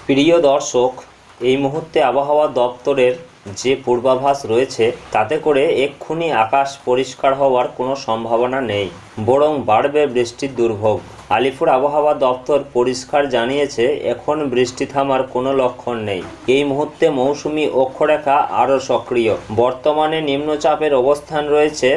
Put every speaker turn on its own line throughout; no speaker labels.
প্রিয় দর্শক, এই মুহূর্তে আবহাওয়া দপ্তরের যে পূর্বাভাস রয়েছে তাতে করে এক্ষুনি আকাশ পরিষ্কার হওয়ার কোনো সম্ভাবনা নেই, বরং বাড়বে বৃষ্টির দুর্ভোগ। আলিপুর আবহাওয়া দপ্তর পরিষ্কার জানিয়েছে এখন বৃষ্টি থামার কোনো লক্ষণ নেই। এই মুহূর্তে মৌসুমি অক্ষরেখা আরও সক্রিয়। বর্তমানে নিম্নচাপের অবস্থান রয়েছে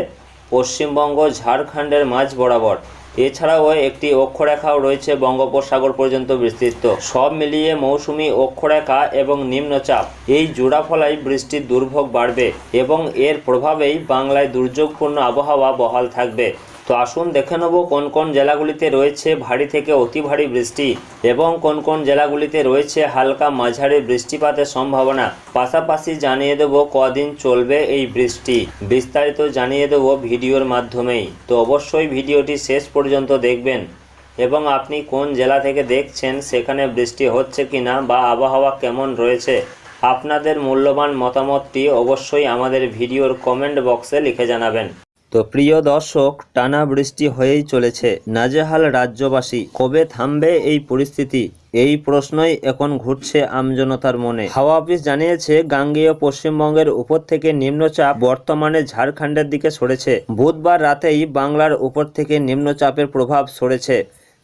পশ্চিমবঙ্গ ঝাড়খণ্ডের মাঝ বরাবর। এছাড়াও একটি অক্ষরেখাও রয়েছে বঙ্গোপসাগর পর্যন্ত বিস্তৃত। সব মিলিয়ে মৌসুমি অক্ষরেখা এবং নিম্নচাপ এই জোড়া ফলায় বৃষ্টির দুর্ভোগ বাড়বে এবং এর প্রভাবেই বাংলায় দুর্যোগপূর্ণ আবহাওয়া বহাল থাকবে। তো আসুন দেখে নেব কোন কোন জেলাগুলিতে রয়েছে ভারী থেকে অতি ভারী বৃষ্টি এবং কোন কোন জেলাগুলিতে রয়েছে হালকা মাঝারি বৃষ্টিপাতের সম্ভাবনা। পাশাপাশি জানিয়ে দেব কদিন চলবে এই বৃষ্টি, বিস্তারিত জানিয়ে দেব ভিডিওর মাধ্যমেই। তো অবশ্যই ভিডিওটি শেষ পর্যন্ত দেখবেন এবং আপনি কোন জেলা থেকে দেখছেন, সেখানে বৃষ্টি হচ্ছে কিনা বা আবহাওয়া কেমন রয়েছে, আপনাদের মূল্যবান মতামতটি অবশ্যই আমাদের ভিডিওর কমেন্ট বক্সে লিখে জানাবেন। তো প্রিয় দর্শক, টানা বৃষ্টি হয়েই চলেছে, নাজেহাল রাজ্যবাসী। কবে থামবে এই পরিস্থিতি? এই প্রশ্নই এখন ঘুরছে আমজনতার মনে। হাওয়া অফিস জানিয়েছে গাঙ্গেয় পশ্চিমবঙ্গের উপর থেকে নিম্নচাপ বর্তমানে ঝাড়খণ্ডের দিকে সরেছে। বুধবার রাতেই বাংলার উপর থেকে নিম্নচাপের প্রভাব সরেছে।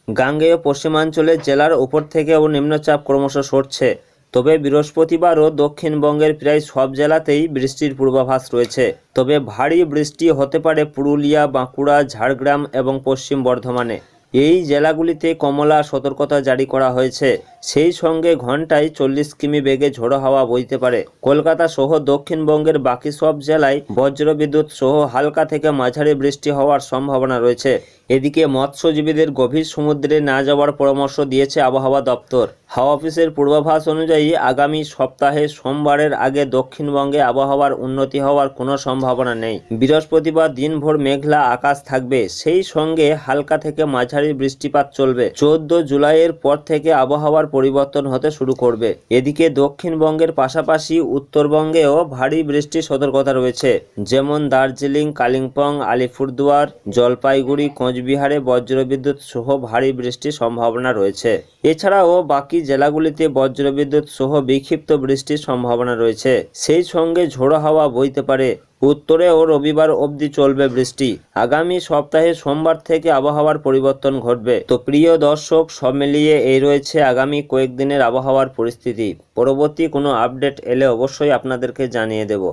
গাঙ্গেয় পশ্চিমাঞ্চলের জেলার উপর থেকেও নিম্নচাপ ক্রমশ সরছে। তবে বৃহস্পতিবারও দক্ষিণবঙ্গের প্রায় সব জেলাতেই বৃষ্টির পূর্বাভাস রয়েছে। তবে ভারী বৃষ্টি হতে পারে পুরুলিয়া, বাঁকুড়া, ঝাড়গ্রাম এবং পশ্চিম বর্ধমানে। এই জেলাগুলিতে কমলা সতর্কতা জারি করা হয়েছে। সেই সঙ্গে ঘন্টায় 40 কিমি বেগে ঝোড়ো হাওয়া বইতে পারে। কলকাতা সহ দক্ষিণবঙ্গের বাকি সব জেলায় বজ্রবিদ্যুৎ সহ হালকা থেকে মাঝারি বৃষ্টি হওয়ার সম্ভাবনা রয়েছে। এদিকে মৎস্যজীবীদের গভীর সমুদ্রে না যাওয়ার পরামর্শ দিয়েছে আবহাওয়া দপ্তর। হাওয়া অফিসের পূর্বাভাস অনুযায়ী আগামী সপ্তাহে সোমবারের আগে দক্ষিণবঙ্গে আবহাওয়ার উন্নতি হওয়ার কোনো সম্ভাবনা নেই। বৃহস্পতিবার দিনভর মেঘলা আকাশ থাকবে, সেই সঙ্গে হালকা থেকে মাঝারি বৃষ্টিপাত চলবে। 14 জুলাইয়ের পর থেকে আবহাওয়ার পরিবর্তন হতে শুরু করবে। এদিকে দক্ষিণবঙ্গের পাশাপাশি উত্তরবঙ্গেও ভারী বৃষ্টির সতর্কতা রয়েছে, যেমন দার্জিলিং, কালিম্পং, আলিপুরদুয়ার, জলপাইগুড়ি, কোচবিহারে বজ্রবিদ্যুৎ সহ ভারী বৃষ্টির সম্ভাবনা রয়েছে। এছাড়াও বাকি জেলাগুলিতে বজ্রবিদ্যুৎ সহ বিক্ষিপ্ত বৃষ্টির সম্ভাবনা রয়েছে। সেই সঙ্গে ঝোড়ো হাওয়া বইতে পারে। উত্তরেও রবিবার অবধি চলবে বৃষ্টি। আগামী সপ্তাহে সোমবার থেকে আবহাওয়ার পরিবর্তন ঘটবে। তো প্রিয় দর্শক, সব মিলিয়ে এই রয়েছে আগামী কয়েকদিনের আবহাওয়ার পরিস্থিতি। পরবর্তী কোনো আপডেট এলে অবশ্যই আপনাদেরকে জানিয়ে দেব।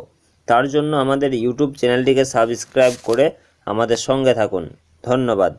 তার জন্য আমাদের ইউটিউব চ্যানেলটিকে সাবস্ক্রাইব করে আমাদের সঙ্গে থাকুন। ধন্যবাদ।